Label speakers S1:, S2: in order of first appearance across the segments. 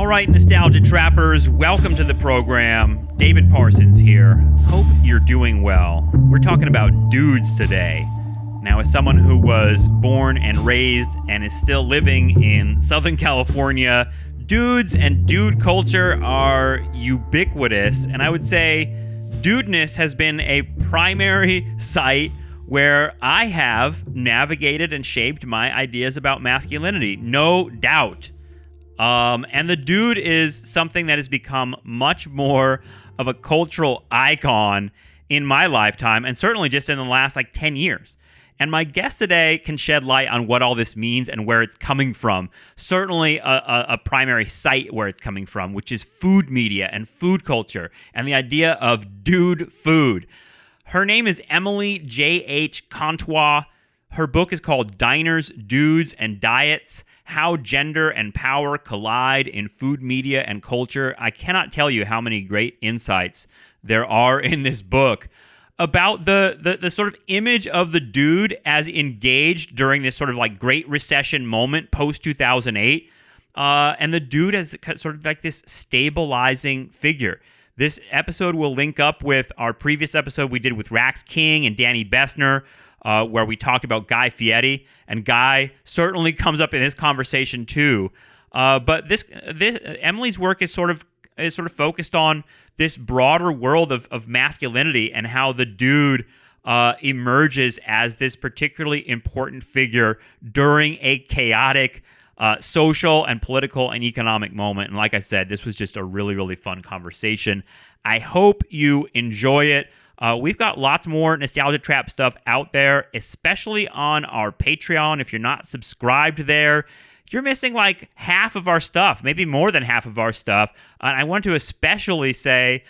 S1: All right, Nostalgia Trappers, welcome to the program. David Parsons here. Hope you're doing well. We're talking about dudes today. Now, as someone who was born and raised and is still living in Southern California, dudes and dude culture are ubiquitous, and I would say dudeness has been a primary site where I have navigated and shaped my ideas about masculinity, no doubt. And the dude is something that has become much more of a cultural icon in my lifetime, and certainly just in the last 10 years. And my guest today can shed light on what all this means and where it's coming from. Certainly a primary site where it's coming from, which is food media and food culture and the idea of dude food. Her name is Emily J.H. Contois. Her book is called Diners, Dudes, and Diets: How Gender and Power Collide in Food Media and Culture. I cannot tell you how many great insights there are in this book about the sort of image of the dude as engaged during this sort of Great Recession moment post-2008. And the dude as sort of this stabilizing figure. This episode will link up with our previous episode we did with Rax King and Danny Bessner, where we talked about Guy Fieri, and Guy certainly comes up in this conversation too. But this Emily's work is sort of focused on this broader world of masculinity and how the dude emerges as this particularly important figure during a chaotic social and political and economic moment. And like I said, this was just a really, really fun conversation. I hope you enjoy it. We've got lots more Nostalgia Trap stuff out there, especially on our Patreon. If you're not subscribed there, you're missing half of our stuff, maybe more than half of our stuff. And I want to especially say,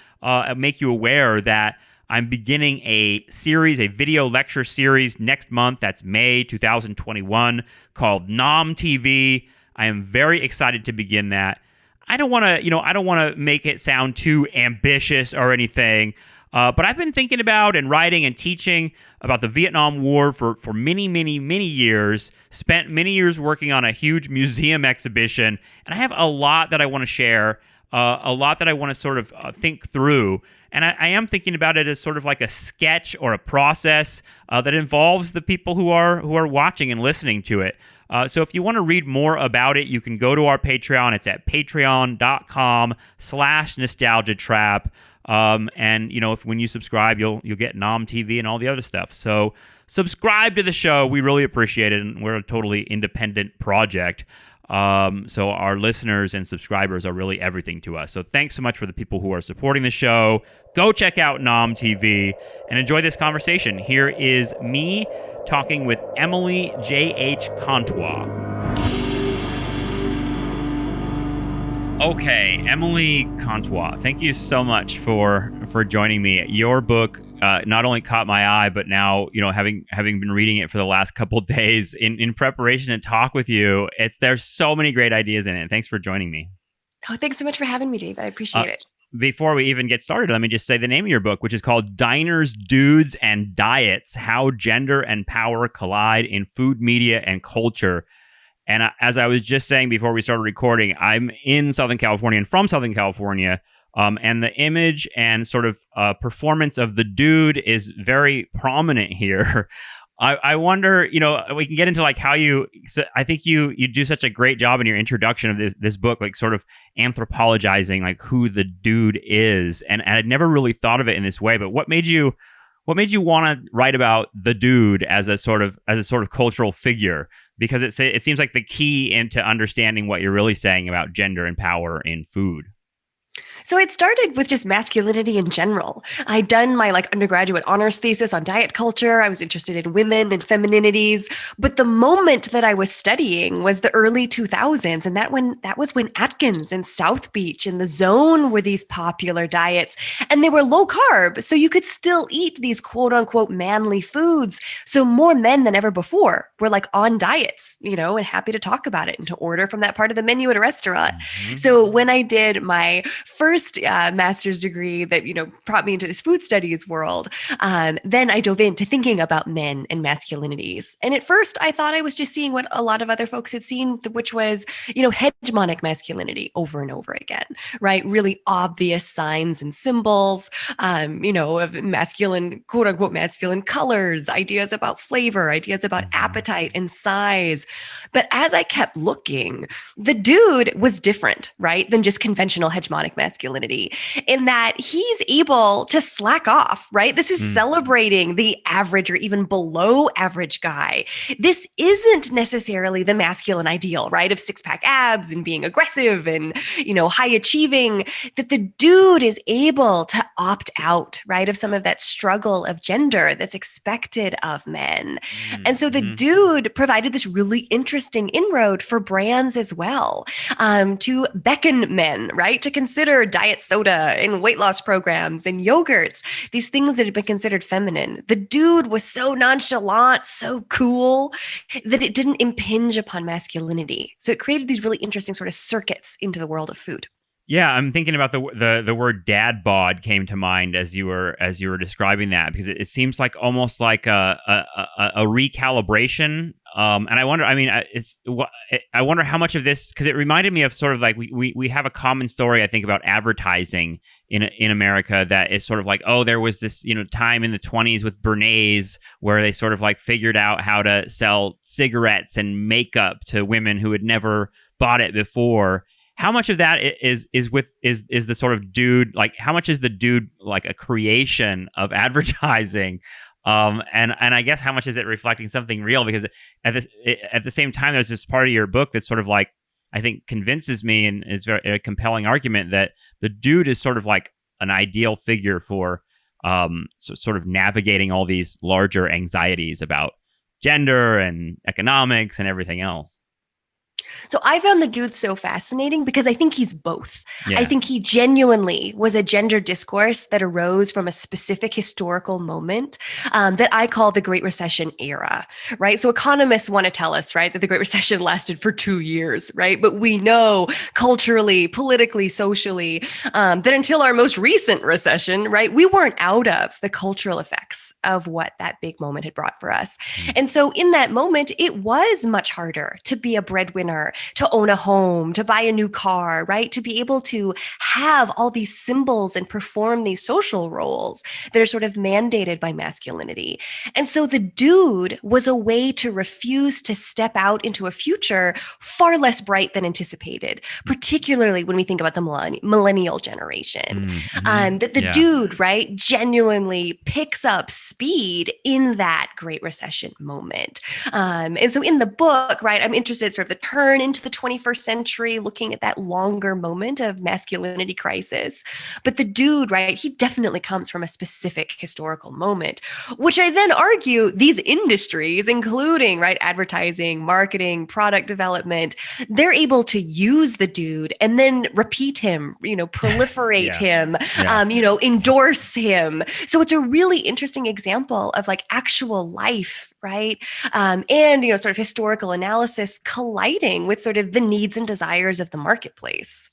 S1: make you aware that I'm beginning a video lecture series next month. That's May 2021, called Nom TV. I am very excited to begin that. I don't want to make it sound too ambitious or anything. But I've been thinking about and writing and teaching about the Vietnam War for many, many, many years, spent many years working on a huge museum exhibition, and I have a lot that I want to share, a lot that I want to sort of think through. And I am thinking about it as sort of like a sketch or a process that involves the people who are watching and listening to it. So if you want to read more about it, you can go to our Patreon. It's at patreon.com/nostalgiatrap. And when you subscribe, you'll get Nom TV and all the other stuff. So subscribe to the show. We really appreciate it. And we're a totally independent project. So our listeners and subscribers are really everything to us. So thanks so much for the people who are supporting the show. Go check out Nom TV and enjoy this conversation. Here is me talking with Emily J.H. Contois. Okay, Emily Contois, thank you so much for joining me. Your book not only caught my eye, but now, having been reading it for the last couple of days in preparation to talk with you, there's so many great ideas in it. Thanks for joining me.
S2: Oh, thanks so much for having me, Dave. I appreciate it.
S1: Before we even get started, let me just say the name of your book, which is called Diners, Dudes, and Diets: How Gender and Power Collide in Food Media and Culture. And as I was just saying before we started recording, I'm in Southern California and from Southern California. And the image and sort of performance of the dude is very prominent here. I wonder, we can get into how I think you do such a great job in your introduction of this book, sort of anthropologizing who the dude is. And I'd never really thought of it in this way, but what made you want to write about the dude as a sort of cultural figure? Because it seems like the key into understanding what you're really saying about gender and power in food.
S2: So it started with just masculinity in general. I'd done my undergraduate honors thesis on diet culture. I was interested in women and femininities. But the moment that I was studying was the early 2000s. And that was when Atkins and South Beach and the Zone were these popular diets. And they were low carb. So you could still eat these quote unquote manly foods. So more men than ever before were on diets, and happy to talk about it and to order from that part of the menu at a restaurant. Mm-hmm. So when I did my first first master's degree that, brought me into this food studies world, then I dove into thinking about men and masculinities. And at first, I thought I was just seeing what a lot of other folks had seen, which was, hegemonic masculinity over and over again, right? Really obvious signs and symbols, of masculine, quote unquote, masculine colors, ideas about flavor, ideas about appetite and size. But as I kept looking, the dude was different, right, than just conventional hegemonic masculinity, in that he's able to slack off, right? This is celebrating the average or even below average guy. This isn't necessarily the masculine ideal, right, of six-pack abs and being aggressive and, high achieving, that the dude is able to opt out, right, of some of that struggle of gender that's expected of men. And so the dude provided this really interesting inroad for brands as well, to beckon men, right, to consider diet soda and weight loss programs and yogurts, these things that had been considered feminine. The dude was so nonchalant, so cool, that it didn't impinge upon masculinity. So it created these really interesting sort of circuits into the world of food.
S1: Yeah, I'm thinking about the word dad bod came to mind as you were describing that, because it seems like almost like a recalibration. And I wonder, I wonder how much of this, because it reminded me of sort of like we have a common story, I think, about advertising in America, that is sort of like, oh, there was this time in the 20s with Bernays where they sort of like figured out how to sell cigarettes and makeup to women who had never bought it before. How much of that is the sort of dude, like how much is the dude like a creation of advertising? And I guess how much is it reflecting something real? Because at the same time, there's this part of your book that sort of like, I think, convinces me, and is a compelling argument, that the dude is sort of like an ideal figure for sort of navigating all these larger anxieties about gender and economics and everything else.
S2: So I found the dude so fascinating because I think he's both.
S1: Yeah.
S2: I think he genuinely was a gender discourse that arose from a specific historical moment that I call the Great Recession era, right? So economists want to tell us, right, that the Great Recession lasted for 2 years, right? But we know culturally, politically, socially, that until our most recent recession, right, we weren't out of the cultural effects of what that big moment had brought for us. And so in that moment, it was much harder to be a breadwinner, to own a home, to buy a new car, right? To be able to have all these symbols and perform these social roles that are sort of mandated by masculinity. And so the dude was a way to refuse to step out into a future far less bright than anticipated, particularly when we think about the millennial generation. That the dude, right, genuinely picks up speed in that Great Recession moment. And so in the book, right, I'm interested in sort of the turn into the 21st century, looking at that longer moment of masculinity crisis. But the dude, right, he definitely comes from a specific historical moment, which I then argue these industries, including, right, advertising, marketing, product development, they're able to use the dude and then repeat him, proliferate him, endorse him. So it's a really interesting example of like actual life, right? And, sort of historical analysis colliding with sort of the needs and desires of the marketplace.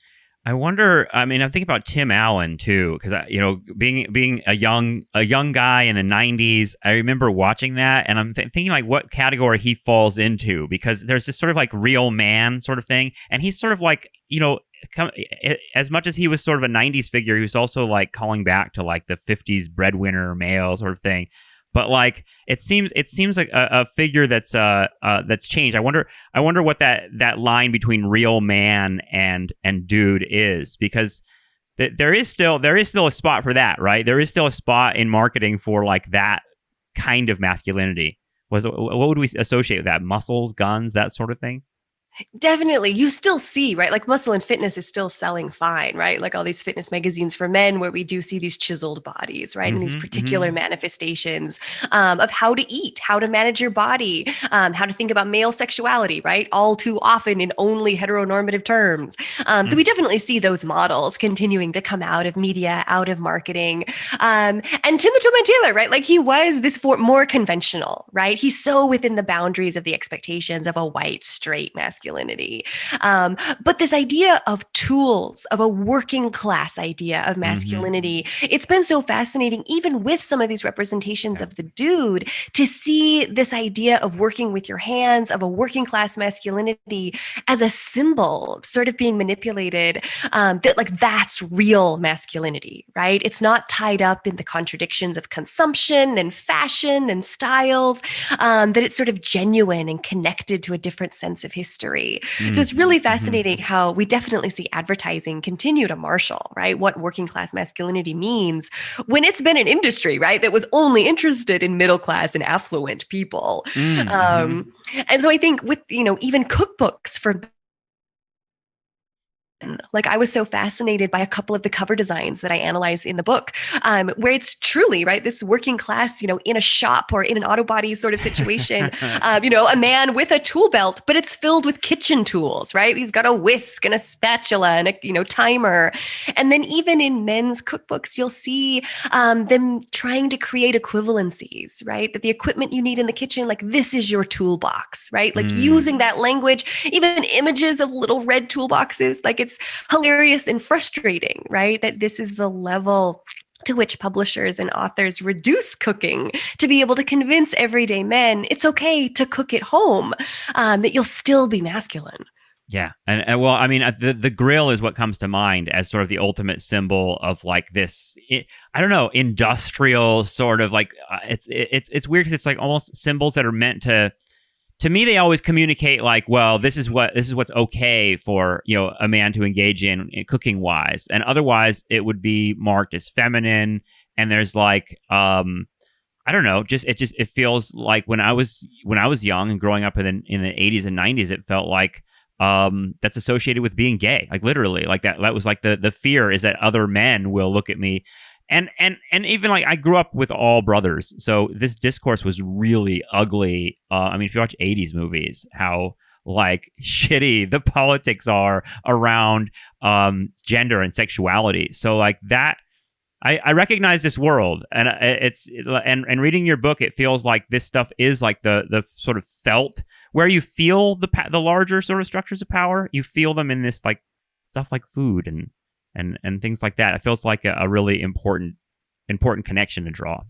S1: I wonder, I'm thinking about Tim Allen too, because being a young guy in the 90s, I remember watching that, and I'm thinking like what category he falls into, because there's this sort of like real man sort of thing, and he's sort of like, as much as he was sort of a 90s figure, he was also like calling back to like the 50s breadwinner male sort of thing. But like it seems like a figure that's changed. I wonder what that line between real man and dude is, because there is still a spot for that, right? There is still a spot in marketing for like that kind of masculinity. What would we associate with that? Muscles, guns, that sort of thing?
S2: Definitely. You still see, right? Like Muscle and Fitness is still selling fine, right? Like all these fitness magazines for men where we do see these chiseled bodies, right? And these particular manifestations of how to eat, how to manage your body, how to think about male sexuality, right? All too often in only heteronormative terms. So we definitely see those models continuing to come out of media, out of marketing. And Timothy Taylor, right? Like he was this more conventional, right? He's so within the boundaries of the expectations of a white, straight, masculine masculinity. But this idea of tools, of a working class idea of masculinity, it's been so fascinating, even with some of these representations of the dude, to see this idea of working with your hands, of a working class masculinity as a symbol sort of being manipulated, that like that's real masculinity, right? It's not tied up in the contradictions of consumption and fashion and styles, that it's sort of genuine and connected to a different sense of history. So it's really fascinating how we definitely see advertising continue to marshal, right? What working class masculinity means when it's been an industry, right, that was only interested in middle class and affluent people. And so I think with, even cookbooks for, like, I was so fascinated by a couple of the cover designs that I analyze in the book, where it's truly, right, this working class, in a shop or in an auto body sort of situation, a man with a tool belt, but it's filled with kitchen tools, right? He's got a whisk and a spatula and a, timer. And then even in men's cookbooks, you'll see them trying to create equivalencies, right? That the equipment you need in the kitchen, like, this is your toolbox, right? Like using that language, even images of little red toolboxes, like, it's hilarious and frustrating, right? That this is the level to which publishers and authors reduce cooking to be able to convince everyday men it's okay to cook at home, that you'll still be masculine.
S1: Yeah. And well, I mean, the grill is what comes to mind as sort of the ultimate symbol of like this, I don't know, industrial sort of like, it's weird because it's like almost symbols that are meant to me, they always communicate like, well, this is what's okay for, a man to engage in cooking wise, and otherwise it would be marked as feminine. And there's like, I don't know, it feels like when I was young and growing up in the 80s and 90s, it felt like that's associated with being gay, like literally, like that was like the fear is that other men will look at me. And even like I grew up with all brothers, so this discourse was really ugly. I mean, if you watch 80s movies, how like shitty the politics are around gender and sexuality. So like that, I recognize this world, and and reading your book, it feels like this stuff is like the sort of felt where you feel the larger sort of structures of power. You feel them in this like stuff like food and things like that. It feels like a really important connection to draw.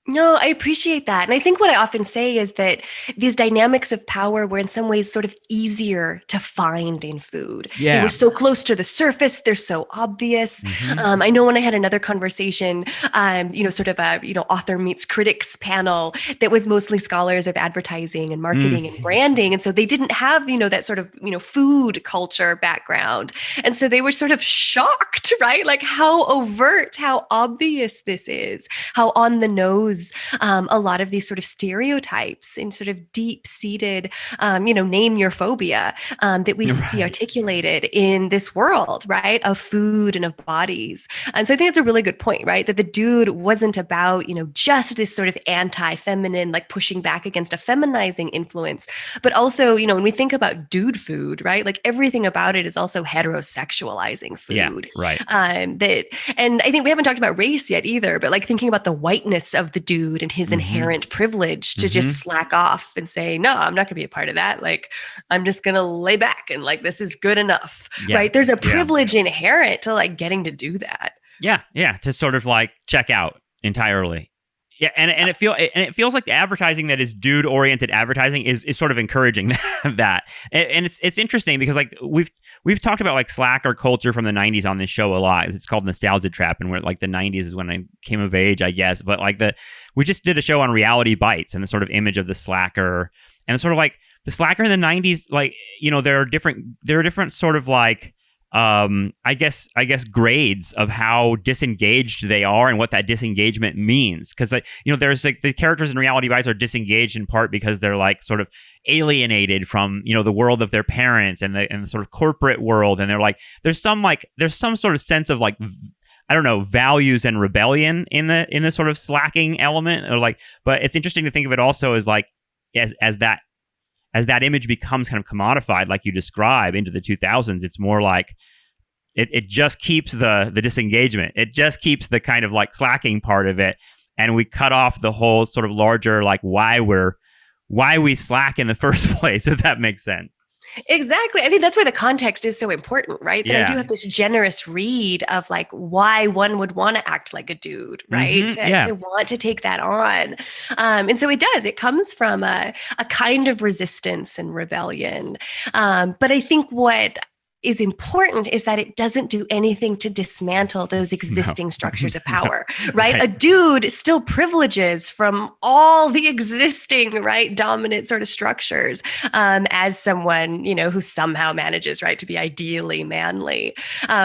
S2: No, I appreciate that. And I think what I often say is that these dynamics of power were in some ways sort of easier to find in food.
S1: Yeah.
S2: They were so close to the surface. They're so obvious. I know when I had another conversation, sort of a, author meets critics panel that was mostly scholars of advertising and marketing and branding. And so they didn't have, that sort of, food culture background. And so they were sort of shocked, right? Like how overt, how obvious this is, how on the nose a lot of these sort of stereotypes and sort of deep-seated, name your phobia that we see articulated in this world, right, of food and of bodies. And so I think it's a really good point, right, that the dude wasn't about, just this sort of anti-feminine, like pushing back against a feminizing influence, but also, when we think about dude food, right, like everything about it is also heterosexualizing food.
S1: Yeah, right.
S2: And I think we haven't talked about race yet either, but like thinking about the whiteness of the dude and his inherent privilege to just slack off and say, no, I'm not going to be a part of that. Like, I'm just going to lay back and like, this is good enough, right? There's a privilege inherent to like getting to do that. Yeah.
S1: Yeah. To sort of like check out entirely. Yeah, and it feels like the advertising that is dude-oriented advertising is sort of encouraging that, and it's interesting because like we've talked about like slacker culture from the 90s on this show a lot. It's called Nostalgia Trap, and we're like the 90s is when I came of age, I guess. But like we just did a show on Reality Bites and the sort of image of the slacker, and sort of like the slacker in the 90s, like there are different sort of like I guess grades of how disengaged they are and what that disengagement means. Because like, there's like the characters in Reality Bites are disengaged in part because they're like sort of alienated from, the world of their parents and the sort of corporate world. And they're like, there's some sort of sense of like, I don't know, values and rebellion in the sort of slacking element, or like, but it's interesting to think of it also as like, as that image becomes kind of commodified, like you describe, into the 2000s, it's more like it just keeps the disengagement. It just keeps the kind of like slacking part of it. And we cut off the whole sort of larger, like why we slack in the first place, if that makes sense.
S2: Exactly. I think that's why the context is so important, right? That I do
S1: Yeah.
S2: have this generous read of like why one would want to act like a dude, right?
S1: Yeah.
S2: To want to take that on. And so it does. It comes from a kind of resistance and rebellion. But I think what is important is that it doesn't do anything to dismantle those
S1: No.
S2: existing structures of
S1: No.
S2: power, right? A
S1: Right.
S2: dude still privileges from all the existing, right, dominant sort of structures as someone, who somehow manages, right, to be ideally manly.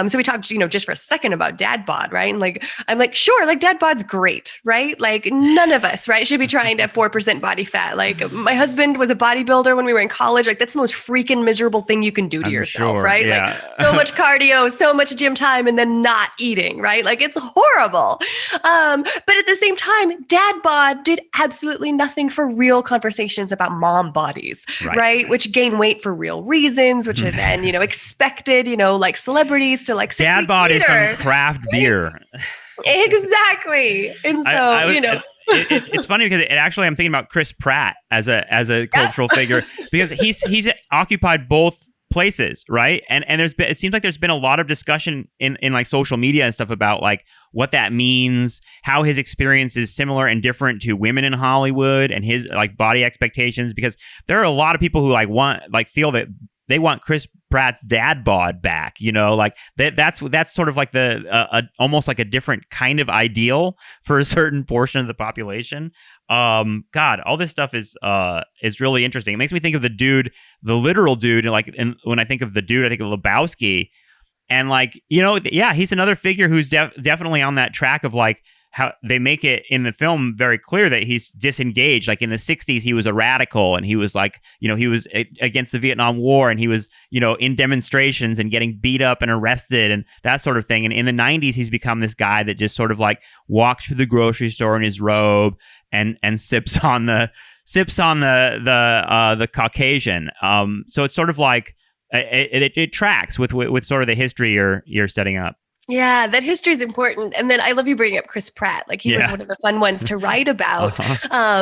S2: So we talked, just for a second about dad bod, right? And like, I'm like, sure, like dad bod's great, right? Like none of us, right, should be trying to have 4% body fat. Like my husband was a bodybuilder when we were in college. Like that's the most freaking miserable thing you can do to
S1: I'm
S2: yourself,
S1: sure.
S2: right? Like
S1: Yeah.
S2: so much cardio, so much gym time, and then not eating, right? Like it's horrible. But at the same time, dad bod did absolutely nothing for real conversations about mom bodies, right? Which gain weight for real reasons, which are then, expected, like celebrities to like 6
S1: Dad
S2: weeks
S1: bod is
S2: later.
S1: from craft beer.
S2: Exactly. And so,
S1: It's funny because I'm thinking about Chris Pratt as a cultural figure because he's occupied both places, right? And it seems like there's been a lot of discussion in like social media and stuff about like what that means, how his experience is similar and different to women in Hollywood and his like body expectations, because there are a lot of people who feel that they want Chris Pratt's dad bod back, like that's sort of like the almost like a different kind of ideal for a certain portion of the population. God, all this stuff is really interesting. It makes me think of the literal dude, and when I think of the dude, I think of Lebowski, and like he's another figure who's definitely on that track of like how they make it in the film very clear that he's disengaged. Like in the 60s, he was a radical and he was like, he was against the Vietnam War and he was, in demonstrations and getting beat up and arrested and that sort of thing. And in the 90s, he's become this guy that just sort of like walks through the grocery store in his robe and sips on the Caucasian. So it's sort of like it tracks with sort of the history you're setting up.
S2: Yeah, that history is important. And then I love you bringing up Chris Pratt. Like he was one of the fun ones to write about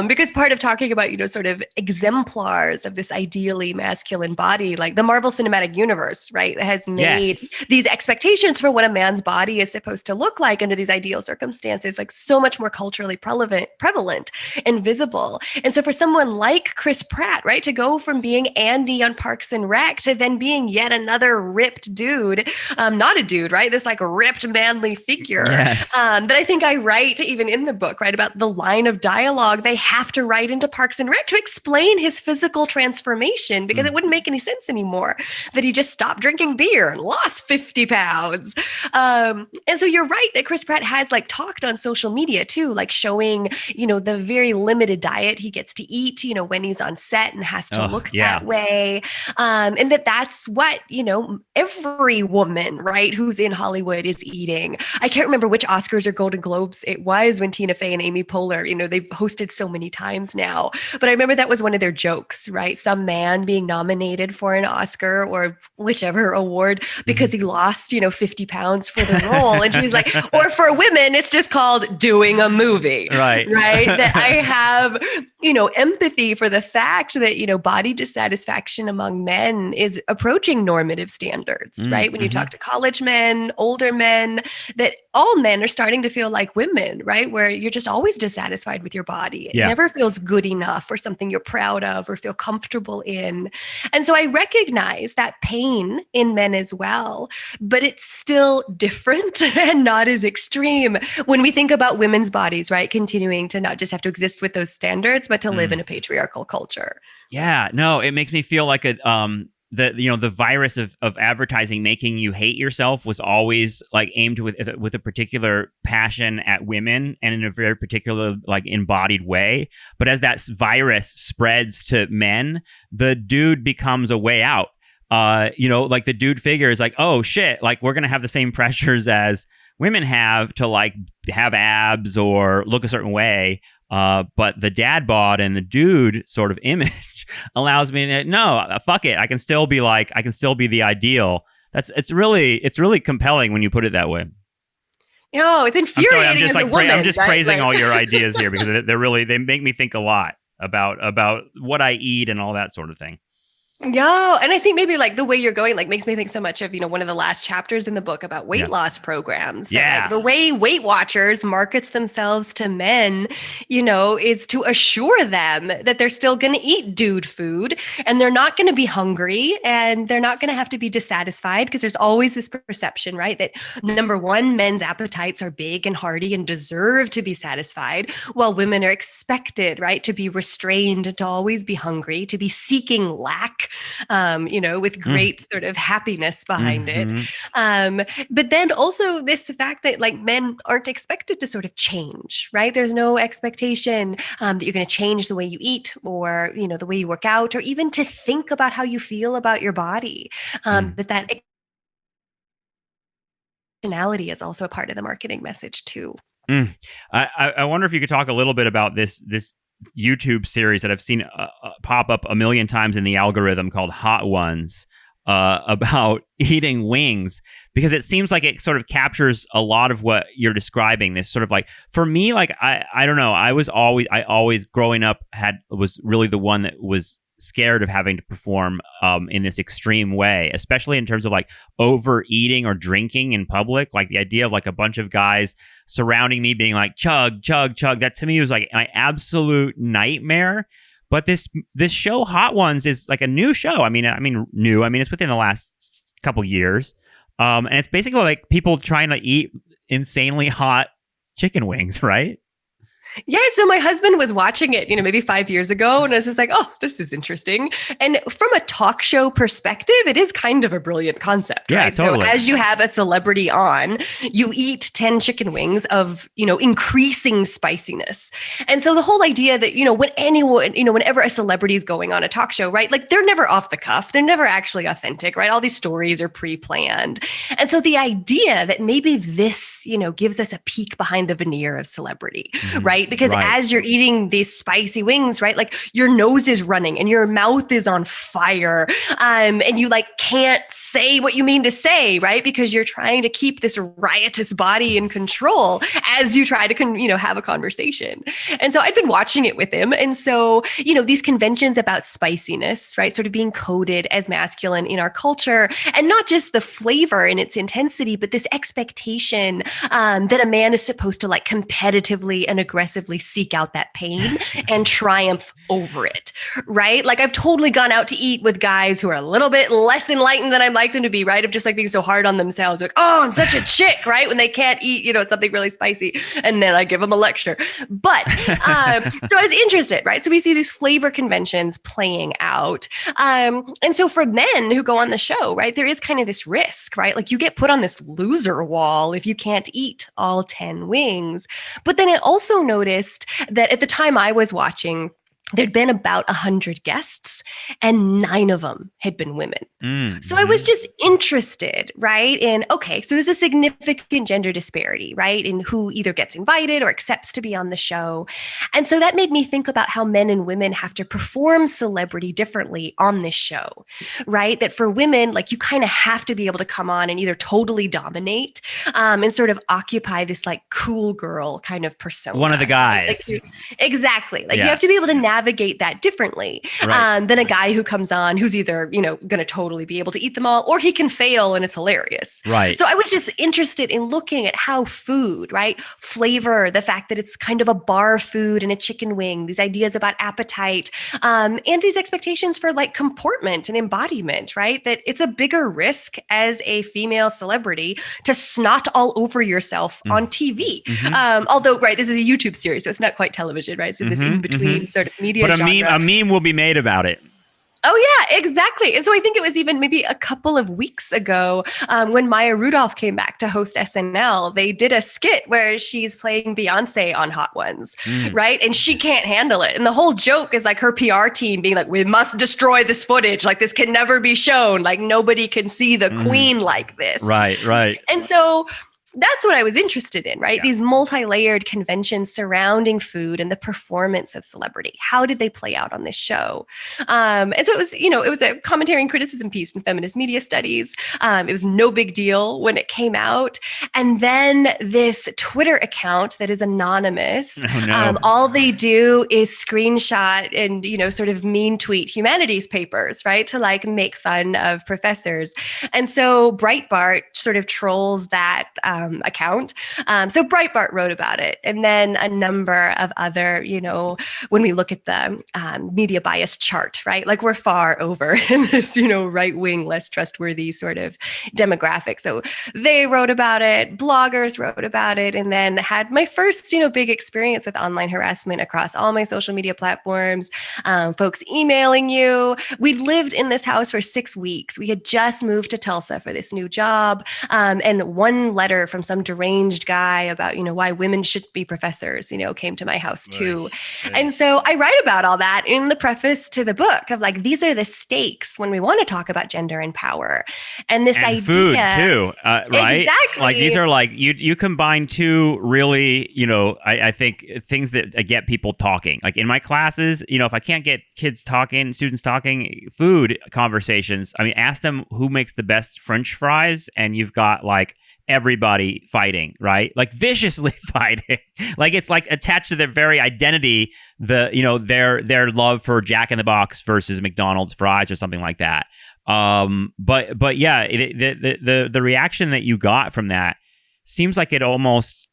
S2: because part of talking about, sort of exemplars of this ideally masculine body, like the Marvel Cinematic Universe, right, has made these expectations for what a man's body is supposed to look like under these ideal circumstances, like so much more culturally prevalent and visible. And so for someone like Chris Pratt, right, to go from being Andy on Parks and Rec to then being yet another ripped dude, not a dude, right, this like ripped manly figure that I think I write even in the book, right, about the line of dialogue they have to write into Parks and Rec to explain his physical transformation, because it wouldn't make any sense anymore that he just stopped drinking beer and lost 50 pounds. And so you're right that Chris Pratt has like talked on social media too, like showing, the very limited diet he gets to eat, when he's on set and has to look that way. And that's what, every woman, right, who's in Hollywood is eating. I can't remember which Oscars or Golden Globes it was when Tina Fey and Amy Poehler, they've hosted so many times now. But I remember that was one of their jokes, right? Some man being nominated for an Oscar or whichever award because he lost, 50 pounds for the role. And she was like, or for women, it's just called doing a movie. Right. That I have, empathy for the fact that, body dissatisfaction among men is approaching normative standards, right? When you talk to college men, older men, that all men are starting to feel like women, right? Where you're just always dissatisfied with your body. It never feels good enough or something you're proud of or feel comfortable in. And so I recognize that pain in men as well, but it's still different and not as extreme when we think about women's bodies, right? Continuing to not just have to exist with those standards, but to live in a patriarchal culture.
S1: Yeah, no, it makes me feel like the virus of advertising making you hate yourself was always like aimed with a particular passion at women and in a very particular like embodied way. But as that virus spreads to men, the dude becomes a way out. Like the dude figure is like, oh shit, like we're gonna have the same pressures as women have to like have abs or look a certain way. But the dad bod and the dude sort of image allows me to fuck it. I can still be the ideal. It's really compelling when you put it that way.
S2: No, it's infuriating as a woman.
S1: I'm just praising all your ideas here because they make me think a lot about what I eat and all that sort of thing.
S2: Yeah, and I think maybe like the way you're going like makes me think so much of, one of the last chapters in the book about weight
S1: Yeah.
S2: loss programs. That like
S1: Yeah.
S2: the way Weight Watchers markets themselves to men, is to assure them that they're still going to eat dude food and they're not going to be hungry and they're not going to have to be dissatisfied because there's always this perception, right? That number one, men's appetites are big and hearty and deserve to be satisfied, while women are expected, right, to be restrained, to always be hungry, to be seeking lack with great sort of happiness behind it. But then also this fact that like men aren't expected to sort of change, right? There's no expectation that you're going to change the way you eat or, the way you work out or even to think about how you feel about your body. That personality is also a part of the marketing message too.
S1: I wonder if you could talk a little bit about this YouTube series that I've seen pop up a million times in the algorithm called Hot Ones about eating wings, because it seems like it sort of captures a lot of what you're describing. This sort of like, for me, like, I don't know. I always growing up was really the one that was scared of having to perform in this extreme way, especially in terms of like overeating or drinking in public. Like the idea of like a bunch of guys surrounding me being like chug, chug, chug. That to me was like my absolute nightmare. But this show Hot Ones is like a new show. I mean new. I mean it's within the last couple years, and it's basically like people trying to eat insanely hot chicken wings, right?
S2: Yeah, so my husband was watching it, maybe 5 years ago, and I was just like, oh, this is interesting. And from a talk show perspective, it is kind of a brilliant concept,
S1: Yeah,
S2: right?
S1: totally.
S2: So as you have a celebrity on, you eat 10 chicken wings of, increasing spiciness. And so the whole idea that, whenever a celebrity is going on a talk show, right? Like they're never off the cuff. They're never actually authentic, right? All these stories are pre-planned. And so the idea that maybe this, gives us a peek behind the veneer of celebrity, right? Because as you're eating these spicy wings, right, like your nose is running and your mouth is on fire, and you like can't say what you mean to say, right? Because you're trying to keep this riotous body in control as you try to, have a conversation. And so I'd been watching it with him. And so, these conventions about spiciness, right, sort of being coded as masculine in our culture, and not just the flavor and its intensity, but this expectation that a man is supposed to like competitively and aggressively seek out that pain and triumph over it, right? Like I've totally gone out to eat with guys who are a little bit less enlightened than I'd like them to be, right? Of just like being so hard on themselves, like, oh, I'm such a chick, right? When they can't eat, something really spicy. And then I give them a lecture. But so I was interested, right? So we see these flavor conventions playing out. And so for men who go on the show, right, there is kind of this risk, right? Like you get put on this loser wall if you can't eat all 10 wings. But then I also noticed that at the time I was watching, there'd been about 100 guests and 9 of them had been women. So I was just interested, right? In, okay, so there's a significant gender disparity, right? In who either gets invited or accepts to be on the show. And so that made me think about how men and women have to perform celebrity differently on this show, right? That for women, like you kind of have to be able to come on and either totally dominate and sort of occupy this like cool girl kind of persona.
S1: One of the guys.
S2: Like, exactly. Like you have to be able to navigate that differently than a guy who comes on who's either, going to totally be able to eat them all, or he can fail and it's hilarious.
S1: Right.
S2: So I was just interested in looking at how food, right? Flavor, the fact that it's kind of a bar food and a chicken wing, these ideas about appetite, and these expectations for like comportment and embodiment, right? That it's a bigger risk as a female celebrity to snot all over yourself on TV. Although, right, this is a YouTube series, so it's not quite television, right? So this in-between sort of media
S1: but
S2: genre.
S1: a meme will be made about it.
S2: Oh, yeah, exactly. And so I think it was even maybe a couple of weeks ago when Maya Rudolph came back to host SNL, they did a skit where she's playing Beyonce on Hot Ones, right? And she can't handle it. And the whole joke is like her PR team being like, we must destroy this footage. Like this can never be shown. Like nobody can see the queen like this.
S1: Right.
S2: And so That's what I was interested in, right?
S1: Yeah.
S2: These multi-layered conventions surrounding food and the performance of celebrity. How did they play out on this show? And so it was, it was a commentary and criticism piece in feminist media studies. It was no big deal when it came out. And then this Twitter account that is anonymous,
S1: Oh, no.
S2: all they do is screenshot and, sort of mean tweet humanities papers, right? To like make fun of professors. And so Breitbart sort of trolls that account. So Breitbart wrote about it. And then a number of other, when we look at the media bias chart, right? Like we're far over in this, right wing, less trustworthy sort of demographic. So they wrote about it, bloggers wrote about it, and then had my first, big experience with online harassment across all my social media platforms, folks emailing you. We'd lived in this house for 6 weeks. We had just moved to Tulsa for this new job. And one letter from some deranged guy about, why women shouldn't be professors, came to my house too.
S1: Right.
S2: And so I write about all that in the preface to the book of like, these are the stakes when we want to talk about gender and power. And this idea.
S1: Food too, right?
S2: Exactly.
S1: Like these are like, you combine two really, I think things that get people talking. Like in my classes, if I can't get students talking, food conversations, I mean, ask them who makes the best French fries, and you've got like everybody fighting, right? Like viciously fighting. Like it's like attached to their very identity, their love for Jack in the Box versus McDonald's fries or something like that. But yeah, the reaction that you got from that seems like it almost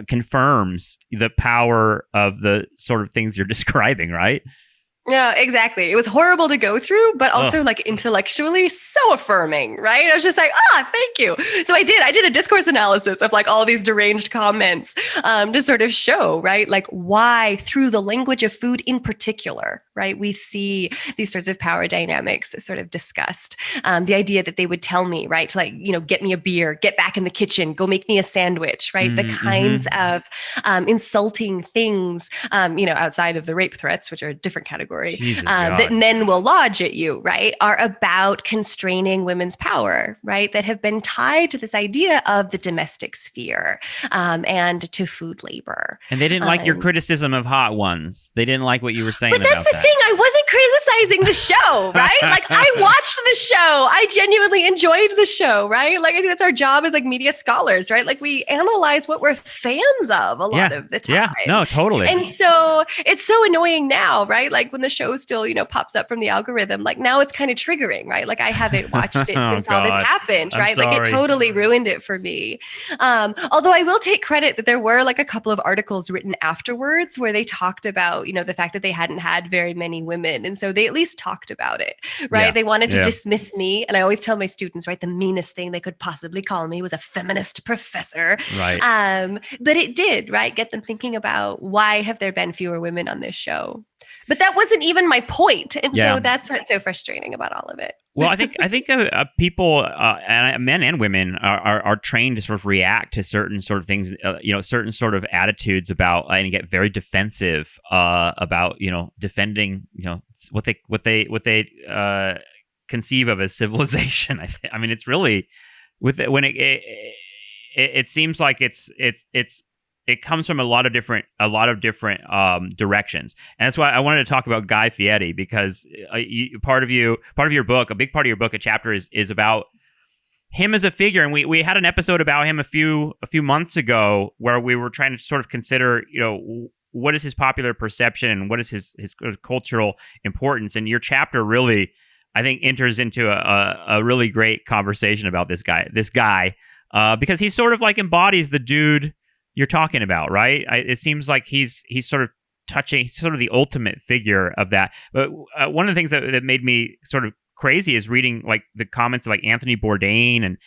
S1: confirms the power of the sort of things you're describing, right?
S2: Yeah, exactly. It was horrible to go through, but also like intellectually so affirming, right? I was just like, thank you. So I did a discourse analysis of like all these deranged comments to sort of show, right? Like why through the language of food in particular, right? We see these sorts of power dynamics sort of discussed. The idea that they would tell me, right? To like, get me a beer, get back in the kitchen, go make me a sandwich, right? The kinds of insulting things, outside of the rape threats, which are a different category. That men will lodge at you, right, are about constraining women's power, right, that have been tied to this idea of the domestic sphere and to food labor.
S1: And they didn't like your criticism of Hot Ones. They didn't like what you were saying about that.
S2: But that's the thing. I wasn't criticizing the show, right? Like I watched the show. I genuinely enjoyed the show, right? Like I think that's our job as like media scholars, right? Like we analyze what we're fans of a lot of the time.
S1: Yeah, no, totally.
S2: And so it's so annoying now, right? Like when the show still, pops up from the algorithm, like now it's kind of triggering, right? Like I haven't watched it since all this happened, right? Like it totally ruined it for me. Although I will take credit that there were like a couple of articles written afterwards where they talked about, the fact that they hadn't had very many women. And so they at least talked about it, right? Yeah. They wanted to dismiss me. And I always tell my students, right, the meanest thing they could possibly call me was a feminist professor.
S1: Right.
S2: But it did, right, get them thinking about why have there been fewer women on this show? But that wasn't even my point. And so that's what's so frustrating about all of it.
S1: Well, I think people, and men and women, are trained to sort of react to certain sort of things, certain sort of attitudes about, and get very defensive about, defending, what they conceive of as civilization. I mean, it's really it seems like it comes from a lot of different directions, and that's why I wanted to talk about Guy Fieri, because part of your book, a big part of your book, a chapter is about him as a figure, and we had an episode about him a few months ago where we were trying to sort of consider, what is his popular perception and what is his cultural importance, and your chapter really, I think, enters into a really great conversation about this guy, because he sort of like embodies the dude you're talking about, right? It seems like he's sort of touching, he's sort of the ultimate figure of that. But one of the things that made me sort of crazy is reading like the comments of like Anthony Bourdain and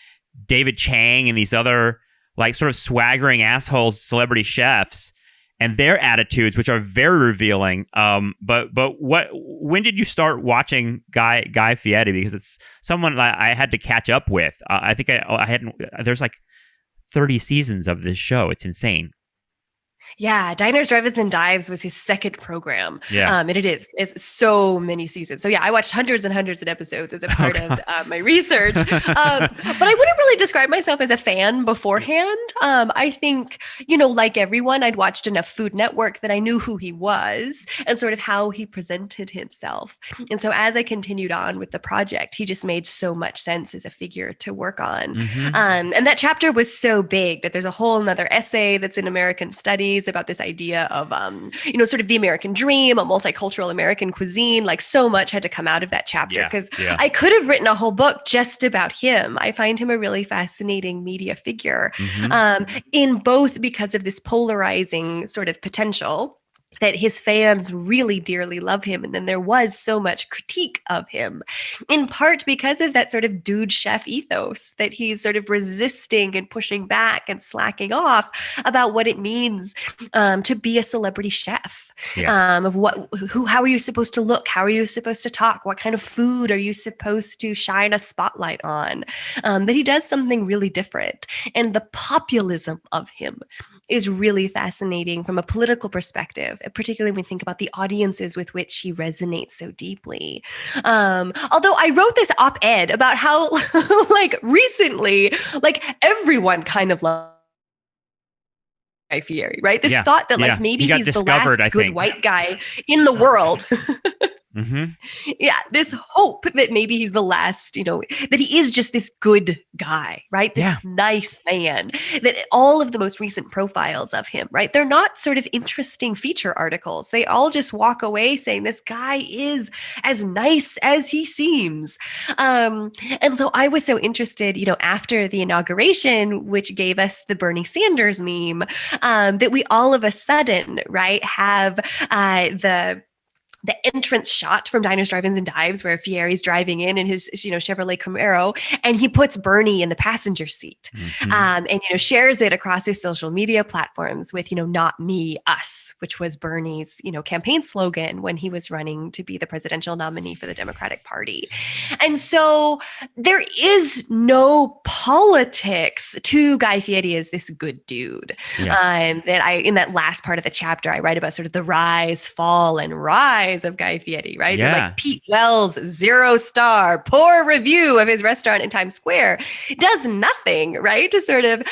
S1: David Chang and these other like sort of swaggering assholes, celebrity chefs, and their attitudes, which are very revealing. But when did you start watching Guy Fieri? Because it's someone that I had to catch up with. I think I hadn't. There's like 30 seasons of this show. It's insane.
S2: Yeah, Diners, Drive-Ins, and Dives was his second program.
S1: Yeah.
S2: And it's so many seasons. So yeah, I watched hundreds and hundreds of episodes as a
S1: Oh
S2: part of
S1: God.
S2: my research. But I wouldn't really describe myself as a fan beforehand. I think, like everyone, I'd watched enough Food Network that I knew who he was and sort of how he presented himself. And so as I continued on with the project, he just made so much sense as a figure to work on. And that chapter was so big that there's a whole nother essay that's in American Studies about this idea of, sort of the American dream, a multicultural American cuisine. Like so much had to come out of that chapter because I could have written a whole book just about him. I find him a really fascinating media figure, in both because of this polarizing sort of potential that his fans really dearly love him. And then there was so much critique of him, in part because of that sort of dude chef ethos that he's sort of resisting and pushing back and slacking off about what it means to be a celebrity chef. Of how are you supposed to look? How are you supposed to talk? What kind of food are you supposed to shine a spotlight on? That he does something really different. And the populism of him is really fascinating from a political perspective, particularly when we think about the audiences with which he resonates so deeply. Although I wrote this op-ed about how, like, recently, like, everyone kind of loves Guy Fieri, right? This thought that, like, maybe he's the last good white guy in the world. Yeah, this hope that maybe he's the last, that he is just this good guy, right? This nice man, that all of the most recent profiles of him, right? They're not sort of interesting feature articles. They all just walk away saying this guy is as nice as he seems. And so I was so interested, after the inauguration, which gave us the Bernie Sanders meme, that we all of a sudden, right, have the entrance shot from Diners, Drive-Ins, and Dives, where Fieri's driving in his, Chevrolet Camaro, and he puts Bernie in the passenger seat, and shares it across his social media platforms with, "Not me, us," which was Bernie's, campaign slogan when he was running to be the presidential nominee for the Democratic Party. And so there is no politics to Guy Fieri as this good dude. In that last part of the chapter, I write about sort of the rise, fall, and rise of Guy Fieri, right? Like Pete Wells' 0-star, poor review of his restaurant in Times Square does nothing, right, to sort of,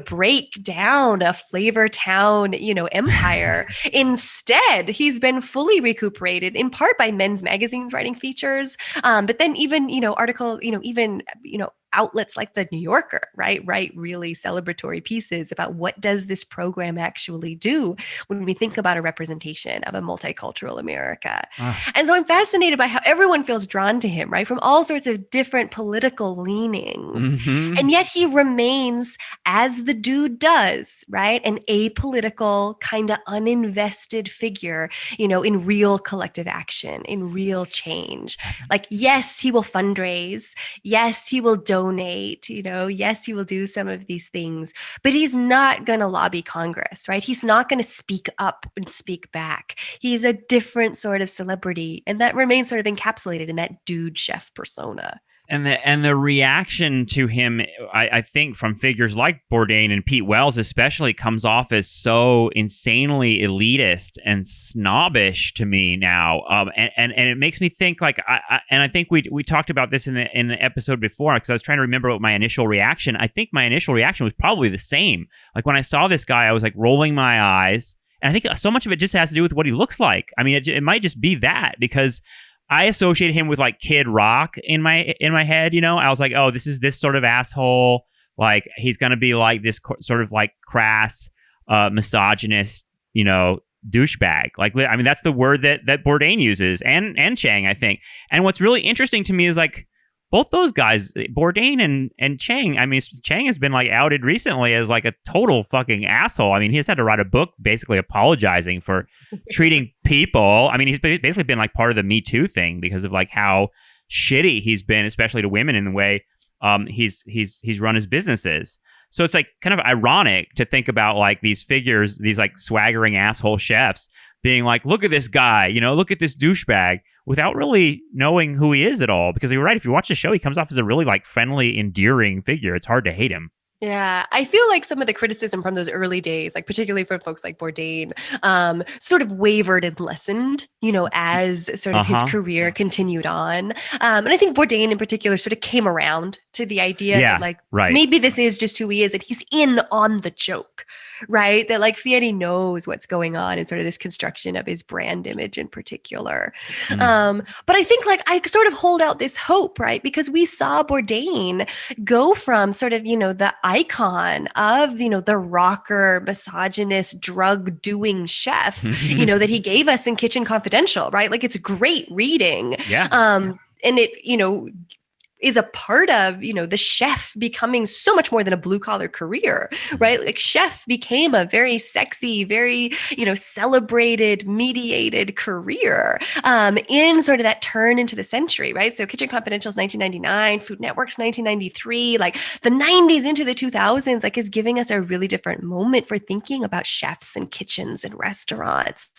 S2: break down a flavor town, empire. Instead, he's been fully recuperated in part by men's magazines writing features, but then even, articles, outlets like the New Yorker, right, write really celebratory pieces about what does this program actually do when we think about a representation of a multicultural America. And so I'm fascinated by how everyone feels drawn to him, right, from all sorts of different political leanings. And yet he remains, as the dude does, right, an apolitical, kind of uninvested figure, in real collective action, in real change. Like, yes, he will fundraise. Yes, he will donate, yes, he will do some of these things, but he's not going to lobby Congress, right? He's not going to speak up and speak back. He's a different sort of celebrity, and that remains sort of encapsulated in that dude chef persona.
S1: And the reaction to him, I think, from figures like Bourdain and Pete Wells especially, comes off as so insanely elitist and snobbish to me now. And it makes me think, like, I think we talked about this in the episode before, because I was trying to remember what my initial reaction. I think my initial reaction was probably the same. Like, when I saw this guy, I was like rolling my eyes, and I think so much of it just has to do with what he looks like. I mean, it might just be that, because I associated him with, like, Kid Rock in my head. I was like, oh, this is this sort of asshole. Like, he's gonna be like this sort of like crass, misogynist, douchebag. Like, I mean, that's the word that Bourdain uses, and Chang, I think. And what's really interesting to me is, like, both those guys, Bourdain and Chang. I mean, Chang has been, like, outed recently as, like, a total fucking asshole. I mean, he's had to write a book basically apologizing for treating people. I mean, he's basically been, like, part of the Me Too thing because of, like, how shitty he's been, especially to women, in the way he's run his businesses. So it's, like, kind of ironic to think about, like, these figures, these, like, swaggering asshole chefs being like, look at this guy, look at this douchebag, without really knowing who he is at all. Because you're right, if you watch the show, he comes off as a really, like, friendly, endearing figure. It's hard to hate him.
S2: Yeah, I feel like some of the criticism from those early days, like particularly from folks like Bourdain, sort of wavered and lessened, as sort of his
S1: Uh-huh.
S2: career continued on. And I think Bourdain in particular sort of came around to the idea that
S1: Yeah,
S2: like
S1: right.
S2: maybe this is just who he is, and he's in on the joke, right? That like Fieri knows what's going on in sort of this construction of his brand image in particular.
S1: Mm.
S2: But I think like I sort of hold out this hope, right? Because we saw Bourdain go from sort of, the icon of, the rocker, misogynist, drug doing chef, that he gave us in Kitchen Confidential, right? Like it's great reading.
S1: Yeah.
S2: And it, is a part of, the chef becoming so much more than a blue collar career, right? Like chef became a very sexy, very, celebrated, mediated career in sort of that turn into the century, right? So Kitchen Confidential's 1999, Food Network's 1993, like the 90s into the 2000s, like is giving us a really different moment for thinking about chefs and kitchens and restaurants.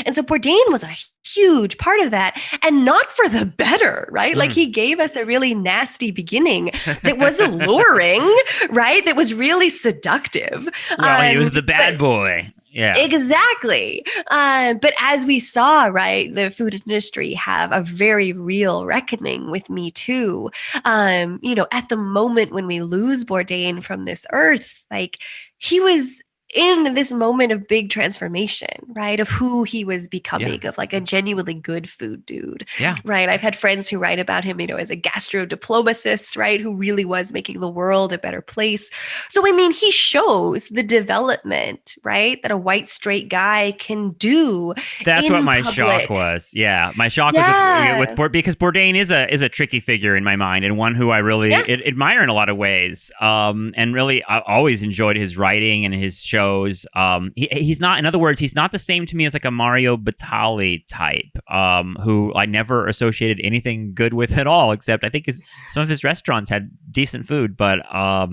S2: And so Bourdain was a huge part of that, and not for the better, right? Like he gave us a really nasty beginning that was alluring, right? That was really seductive.
S1: Well, he was the bad boy. Yeah.
S2: Exactly. But as we saw, right, the food industry have a very real reckoning with Me Too. At the moment when we lose Bourdain from this earth, like he was in this moment of big transformation, right? Of who he was becoming, of like a genuinely good food dude.
S1: Yeah.
S2: Right. I've had friends who write about him, as a gastro diplomacist, right? Who really was making the world a better place. So, I mean, he shows the development, right? That a white straight guy can do.
S1: That's what my
S2: public.
S1: shock was. Yeah. My shock was with because Bourdain is a tricky figure in my mind, and one who I really admire in a lot of ways. And really I always enjoyed his writing and his shows. He's not, in other words, he's not the same to me as like a Mario Batali type, who I never associated anything good with at all, except I think some of his restaurants had decent food, but I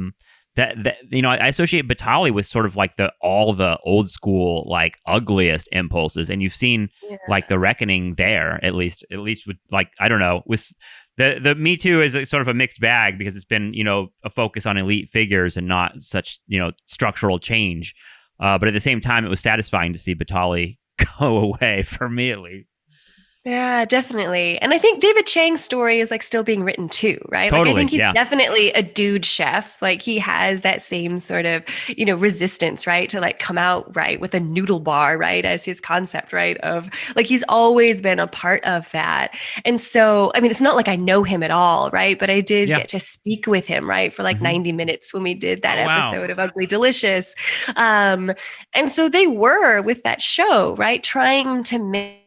S1: associate Batali with sort of like all the old school, like ugliest impulses, and you've seen like the reckoning there, at least with like, I don't know, with the Me Too is sort of a mixed bag because it's been, a focus on elite figures and not such, structural change. But at the same time, it was satisfying to see Batali go away, for me at least.
S2: Yeah, definitely. And I think David Chang's story is like still being written too, right?
S1: Totally,
S2: like I think he's definitely a dude chef. Like he has that same sort of, resistance, right? To like come out, right, with a noodle bar, right, as his concept, right? Of like he's always been a part of that. And so, I mean, it's not like I know him at all, right? But I did get to speak with him, right, for like 90 minutes when we did that episode of Ugly Delicious. And so they were with that show, right, trying to make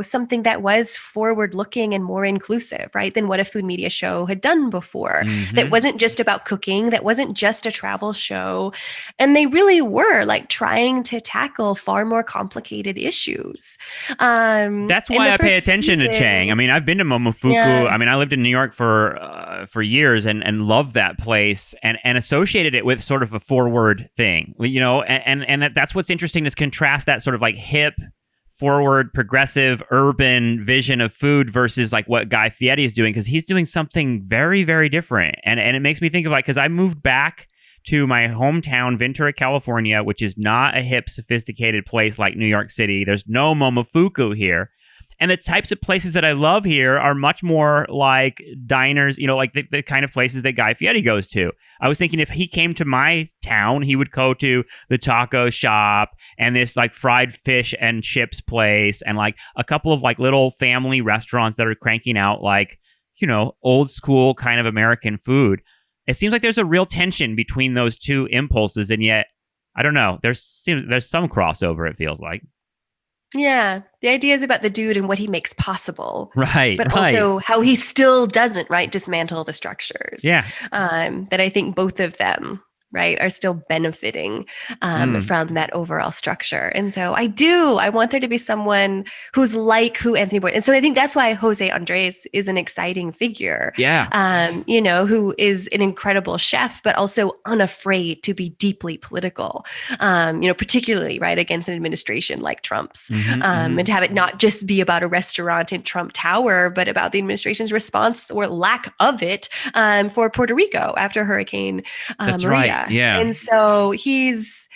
S2: something that was forward looking and more inclusive, right, than what a food media show had done before. That wasn't just about cooking, that wasn't just a travel show. And they really were like trying to tackle far more complicated issues.
S1: That's why I pay attention to Chang. I mean, I've been to Momofuku. Yeah. I mean, I lived in New York for years and loved that place and associated it with sort of a forward thing, and that's what's interesting is contrast that sort of like hip, forward, progressive, urban vision of food versus like what Guy Fieri is doing, because he's doing something very, very different. And it makes me think of like, because I moved back to my hometown, Ventura, California, which is not a hip, sophisticated place like New York City. There's no Momofuku here. And the types of places that I love here are much more like diners, like the kind of places that Guy Fieri goes to. I was thinking if he came to my town, he would go to the taco shop and this like fried fish and chips place and like a couple of like little family restaurants that are cranking out like, old school kind of American food. It seems like there's a real tension between those two impulses. And yet, I don't know, there's some crossover, it feels like.
S2: Yeah. The idea is about the dude and what he makes possible.
S1: Right.
S2: But also how he still doesn't, right, dismantle the structures.
S1: Yeah.
S2: That I think both of them right, are still benefiting
S1: Mm.
S2: from that overall structure. And so I want there to be someone who's like who Anthony Bourdain. And so I think that's why Jose Andres is an exciting figure,
S1: Yeah.
S2: who is an incredible chef, but also unafraid to be deeply political, particularly, right, against an administration like Trump's, and to have it not just be about a restaurant in Trump Tower, but about the administration's response or lack of it for Puerto Rico after Hurricane
S1: That's
S2: Maria.
S1: right. Yeah.
S2: And so he's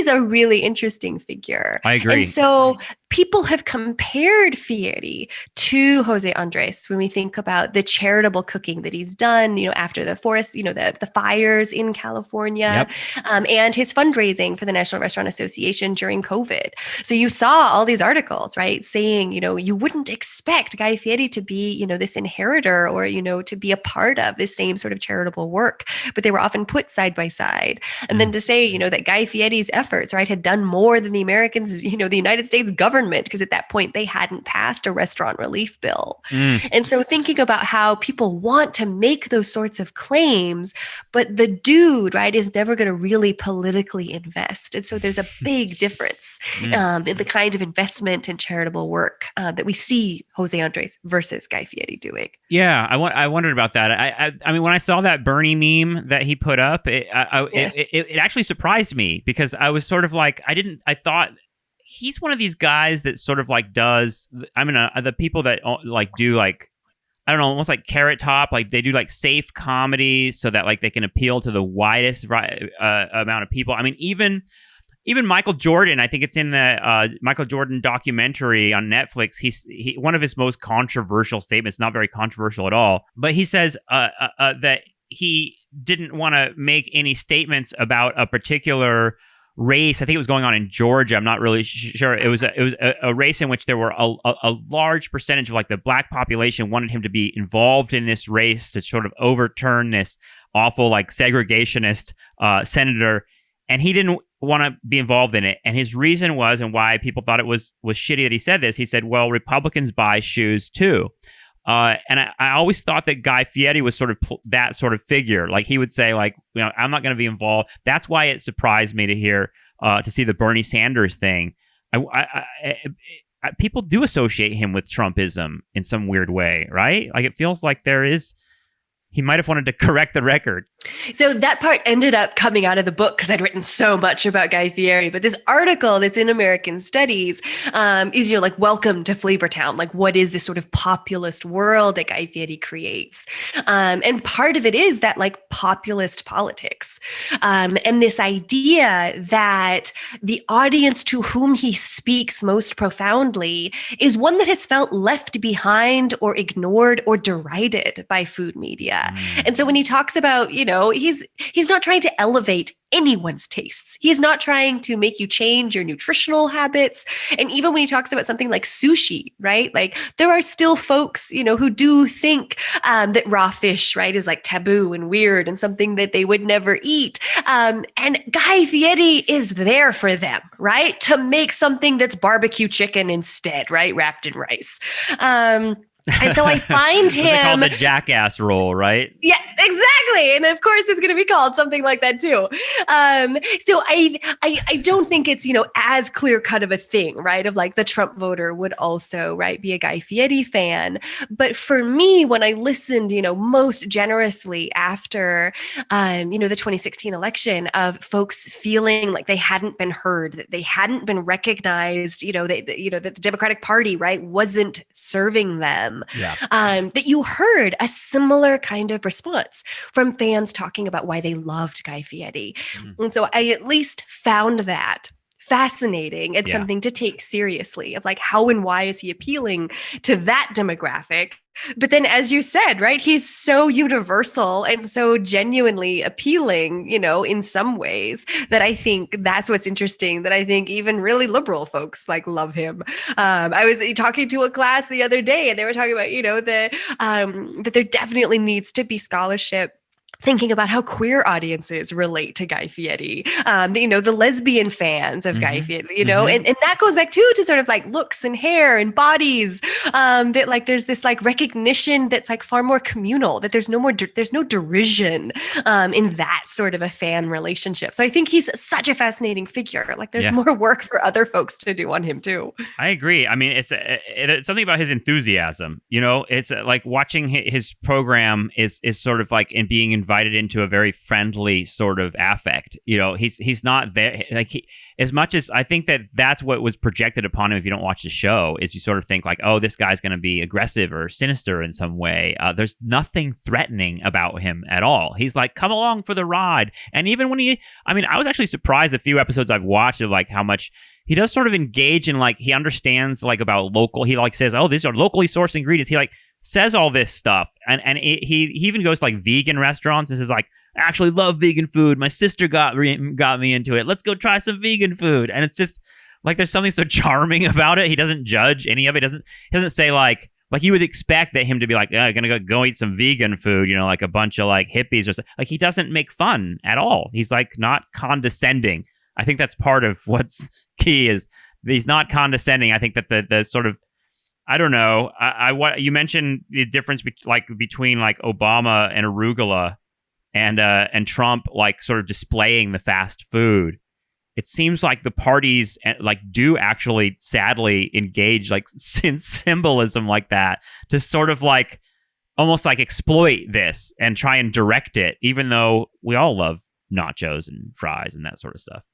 S2: a really interesting figure.
S1: I agree.
S2: And so people have compared Fieri to Jose Andres when we think about the charitable cooking that he's done, after the forest, the fires in California, and his fundraising for the National Restaurant Association during COVID. So you saw all these articles, right, saying, you wouldn't expect Guy Fieri to be, this inheritor or, to be a part of this same sort of charitable work, but they were often put side by side. And then to say, that Guy Fieri's efforts, right, had done more than the Americans, the United States government, because at that point they hadn't passed a restaurant relief bill. And so thinking about how people want to make those sorts of claims, but the dude, right, is never going to really politically invest. And so there's a big difference in the kind of investment and charitable work that we see Jose Andres versus Guy Fieri doing.
S1: Yeah, I wondered about that. I mean, when I saw that Bernie meme that he put up, it actually surprised me, because I was sort of like, I thought he's one of these guys that sort of like the people that like do like, I don't know, almost like Carrot Top, like they do like safe comedy so that like they can appeal to the widest amount of people. I mean, even Michael Jordan, I think it's in the Michael Jordan documentary on Netflix. He one of his most controversial statements, not very controversial at all, but he says that he didn't want to make any statements about a particular race. I think it was going on in Georgia. I'm not really sure. It was a race in which there were a large percentage of like the black population wanted him to be involved in this race to sort of overturn this awful like segregationist senator. And he didn't want to be involved in it. And his reason was, and why people thought it was shitty that he said this, he said, well, Republicans buy shoes too. And I always thought that Guy Fieri was sort of that sort of figure. Like he would say, like, I'm not going to be involved. That's why it surprised me to see the Bernie Sanders thing. People do associate him with Trumpism in some weird way, right? Like it feels like he might have wanted to correct the record.
S2: So that part ended up coming out of the book because I'd written so much about Guy Fieri. But this article that's in American Studies is, like, welcome to Flavortown. Like, what is this sort of populist world that Guy Fieri creates? And part of it is that, like, populist politics. And this idea that the audience to whom he speaks most profoundly is one that has felt left behind or ignored or derided by food media. And so when he talks about, he's not trying to elevate anyone's tastes. He's not trying to make you change your nutritional habits. And even when he talks about something like sushi, right? Like there are still folks, who do think that raw fish, right, is like taboo and weird and something that they would never eat. And Guy Fieri is there for them, right? To make something that's barbecue chicken instead, right? Wrapped in rice. And so I find him...
S1: They call it the jackass role, right?
S2: Yes, exactly. And of course, it's going to be called something like that too. So I don't think it's, as clear-cut of a thing, right? Of like the Trump voter would also, right, be a Guy Fieri fan. But for me, when I listened, most generously after, the 2016 election, of folks feeling like they hadn't been heard, that they hadn't been recognized, that the Democratic Party, right, wasn't serving them. That you heard a similar kind of response from fans talking about why they loved Guy Fieri. And so I at least found that fascinating and something to take seriously, of like, how and why is he appealing to that demographic? But then, as you said, right, he's so universal and so genuinely appealing, in some ways, that I think that's what's interesting, that I think even really liberal folks like love him. I was talking to a class the other day and they were talking about, that there definitely needs to be scholarship thinking about how queer audiences relate to Guy Fieri, the lesbian fans of Guy Fieri, and that goes back too to sort of like looks and hair and bodies, that like there's this like recognition that's like far more communal, that there's no derision in that sort of a fan relationship. So I think he's such a fascinating figure. Like there's more work for other folks to do on him too.
S1: I agree. I mean, it's something about his enthusiasm. It's like watching his program is sort of like in being invited into a very friendly sort of affect. He's not there like as much as I think that's what was projected upon him. If you don't watch the show, is you sort of think like, oh, this guy's going to be aggressive or sinister in some way. There's nothing threatening about him at all. He's like, come along for the ride. And even when I was actually surprised a few episodes I've watched of like how much he does sort of engage in, like, he understands like about local. He like says, oh, these are locally sourced ingredients. He like says all this stuff, and he even goes to like vegan restaurants and says like, I actually love vegan food. My sister got me into it. Let's go try some vegan food. And it's just like there's something so charming about it. He doesn't judge any of it. He doesn't say like you would expect that him to be like, I'm gonna go eat some vegan food, like a bunch of like hippies or something. Like he doesn't make fun at all. He's like not condescending. I think that's part of what's key is he's not condescending. I think that the sort of, I don't know. What you mentioned the difference between like Obama and arugula and Trump, like sort of displaying the fast food. It seems like the parties like do actually sadly engage like in symbolism like that to sort of like almost like exploit this and try and direct it, even though we all love nachos and fries and that sort of stuff.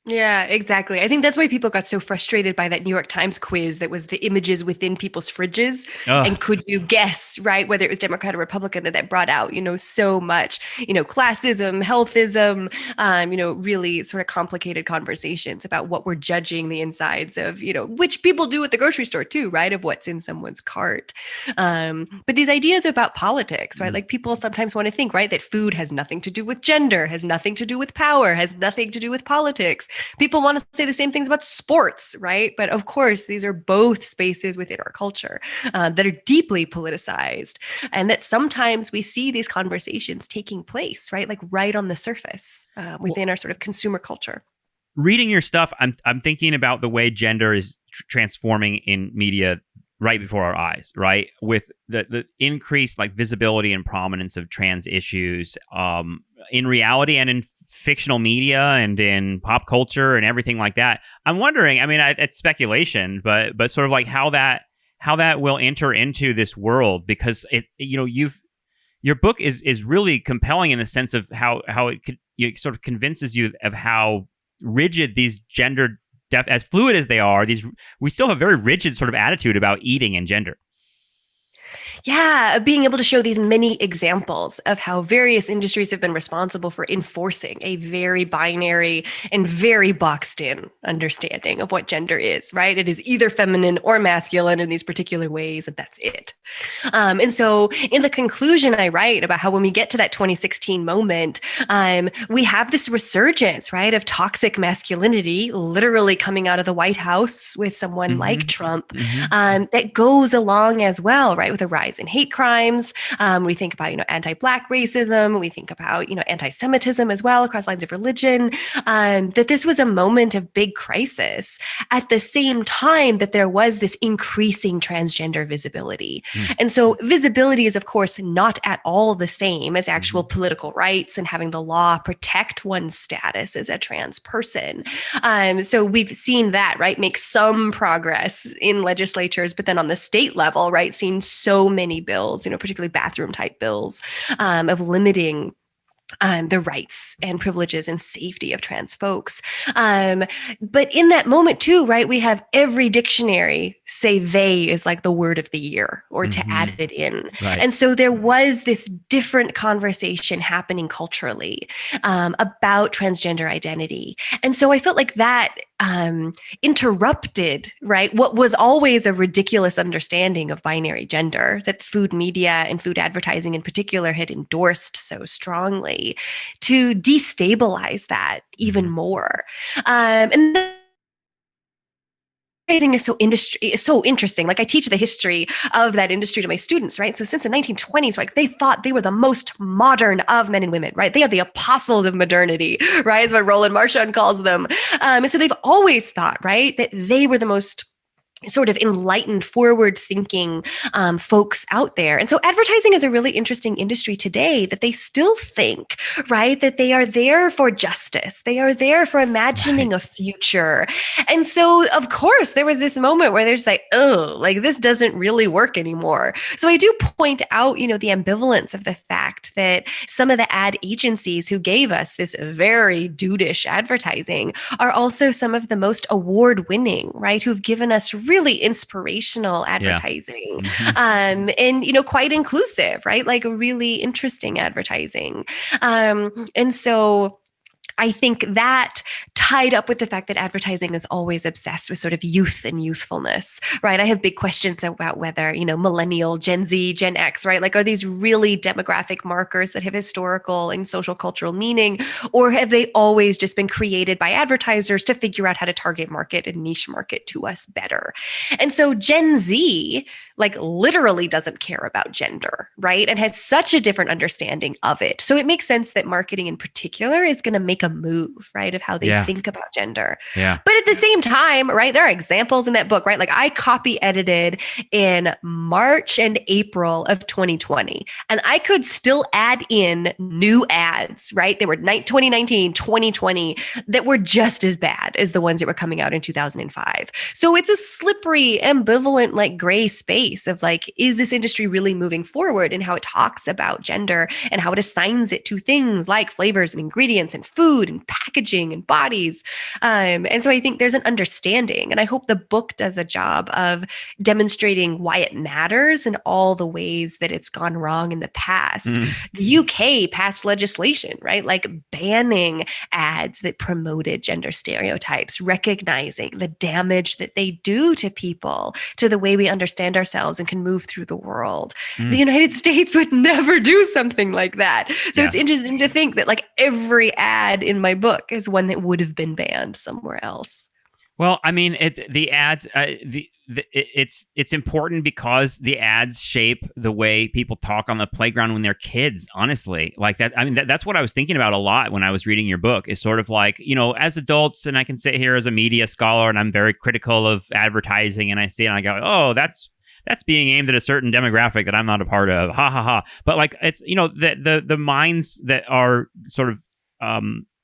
S2: Yeah, exactly. I think that's why people got so frustrated by that New York Times quiz that was the images within people's fridges. Ugh. And could you guess, right, whether it was Democrat or Republican that brought out, so much, classism, healthism, really sort of complicated conversations about what we're judging the insides of, which people do at the grocery store too, right, of what's in someone's cart. But these ideas about politics, right, like people sometimes want to think, right, that food has nothing to do with gender, has nothing to do with power, has nothing to do with politics. People want to say the same things about sports, right? But of course, these are both spaces within our culture that are deeply politicized, and that sometimes we see these conversations taking place, right? Like right on the surface within our sort of consumer culture.
S1: Reading your stuff, I'm thinking about the way gender is transforming in media right before our eyes, right? With the increased like visibility and prominence of trans issues in reality and in fictional media and in pop culture and everything like that. I'm wondering, I mean, it's speculation, but sort of like how that will enter into this world, because your book is really compelling in the sense of how it sort of convinces you of how rigid these gender as fluid as they are, we still have a very rigid sort of attitude about eating and gender.
S2: Yeah, being able to show these many examples of how various industries have been responsible for enforcing a very binary and very boxed in understanding of what gender is, right? It is either feminine or masculine in these particular ways, and that's it. And so in the conclusion, I write about how when we get to that 2016 moment, we have this resurgence, right, of toxic masculinity literally coming out of the White House with someone like Trump, that goes along as well, right, with a rise in hate crimes. We think about, anti-Black racism. We think about, anti-Semitism as well across lines of religion, that this was a moment of big crisis at the same time that there was this increasing transgender visibility. And so visibility is, of course, not at all the same as actual political rights and having the law protect one's status as a trans person. So we've seen that, right, make some progress in legislatures, but then on the state level, right, seen so many bills, particularly bathroom type bills, of limiting the rights and privileges and safety of trans folks. But in that moment too, right, we have every dictionary say they is like the word of the year or to add it in. Right. And so there was this different conversation happening culturally about transgender identity. And so I felt like that interrupted, right, what was always a ridiculous understanding of binary gender that food media and food advertising in particular had endorsed so strongly, to destabilize that even more. And advertising is so interesting. Like I teach the history of that industry to my students, right? So since the 1920s, like they thought they were the most modern of men and women, right? They are the apostles of modernity, right? Is what Roland Marchand calls them. And so they've always thought, right, that they were the most sort of enlightened, forward-thinking folks out there. And so advertising is a really interesting industry today that they still think, right, that they are there for justice. They are there for imagining a future. And so, of course, there was this moment where there's like, oh, like this doesn't really work anymore. So I do point out, the ambivalence of the fact that some of the ad agencies who gave us this very dudish advertising are also some of the most award-winning, right, who've given us really inspirational advertising, and quite inclusive, right? Like really interesting advertising. And so I think that tied up with the fact that advertising is always obsessed with sort of youth and youthfulness, right? I have big questions about whether, millennial, Gen Z, Gen X, right? Like, are these really demographic markers that have historical and social cultural meaning, or have they always just been created by advertisers to figure out how to target market and niche market to us better? And so Gen Z, like, literally doesn't care about gender, right? And has such a different understanding of it. So it makes sense that marketing in particular is going to make a move, right, of how they think about gender. But at the same time, right, there are examples in that book, right? Like I copy edited in March and April of 2020, and I could still add in new ads, right? They were 2019, 2020 that were just as bad as the ones that were coming out in 2005. So it's a slippery, ambivalent, like gray space of like, is this industry really moving forward in how it talks about gender and how it assigns it to things like flavors and ingredients and food and packaging and bodies. And so I think there's an understanding, and I hope the book does a job of demonstrating why it matters and all the ways that it's gone wrong in the past. The UK passed legislation, right? Like banning ads that promoted gender stereotypes, recognizing the damage that they do to people, to the way we understand ourselves and can move through the world. The United States would never do something like that. So it's interesting to think that like every ad in my book is one that would have been banned somewhere else.
S1: Well, I mean, the ads, it's important because the ads shape the way people talk on the playground when they're kids, honestly. Like that, I mean, that's what I was thinking about a lot when I was reading your book, is sort of like, as adults, and I can sit here as a media scholar and I'm very critical of advertising, and I see it and I go, oh, that's being aimed at a certain demographic that I'm not a part of. Ha ha ha. But like, it's, the minds that are sort of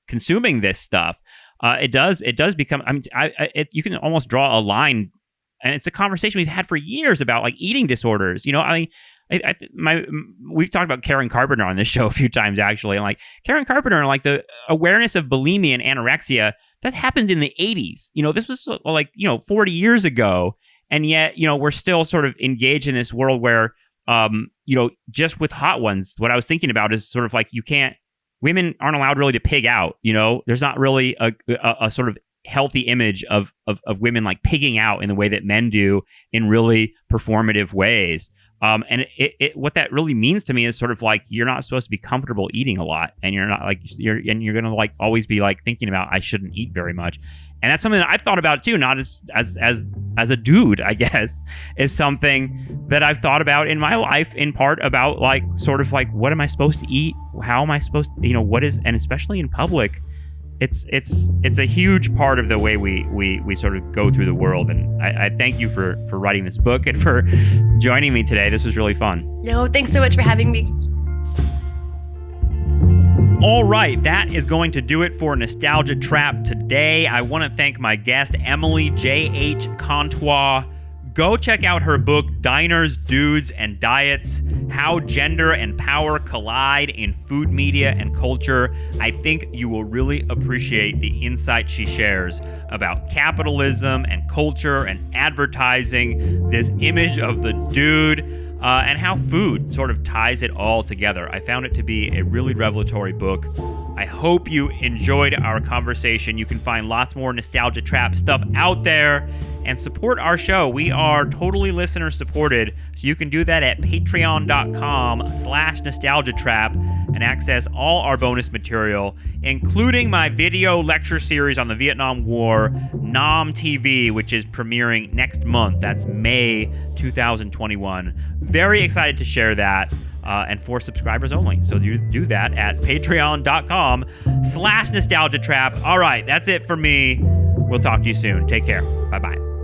S1: consuming this stuff, it does become, I mean, you can almost draw a line, and it's a conversation we've had for years about like eating disorders. We've talked about Karen Carpenter on this show a few times actually, and like Karen Carpenter and like the awareness of bulimia and anorexia that happens in the 80s. This was like 40 years ago, and yet we're still sort of engaged in this world where just with hot ones, what I was thinking about is sort of like women aren't allowed really to pig out. There's not really a sort of healthy image of women like pigging out in the way that men do in really performative ways. And what that really means to me is sort of like, you're not supposed to be comfortable eating a lot, and you're not like, you're going to like always be like thinking about, I shouldn't eat very much. And that's something that I've thought about too, not as a dude, I guess, is something that I've thought about in my life, in part about like, sort of like, what am I supposed to eat? How am I supposed to, what is, and especially in public, it's a huge part of the way we sort of go through the world. And I thank you for writing this book and for joining me today. This was really fun.
S2: No, thanks so much for having me.
S1: All right, that is going to do it for Nostalgia Trap today. I want to thank my guest, Emily J.H. Contois. Go check out her book, Diners, Dudes, and Diets: How Gender and Power Collide in Food, Media, and Culture. I think you will really appreciate the insight she shares about capitalism and culture and advertising, this image of the dude, and how food sort of ties it all together. I found it to be a really revelatory book. I hope you enjoyed our conversation. You can find lots more Nostalgia Trap stuff out there and support our show. We are totally listener supported, so you can do that at patreon.com/nostalgiatrap. and access all our bonus material, including my video lecture series on the Vietnam War, Nam TV, which is premiering next month. That's May 2021. Very excited to share that. And for subscribers only. So you do that at patreon.com/nostalgiatrap. All right, that's it for me. We'll talk to you soon. Take care. Bye-bye.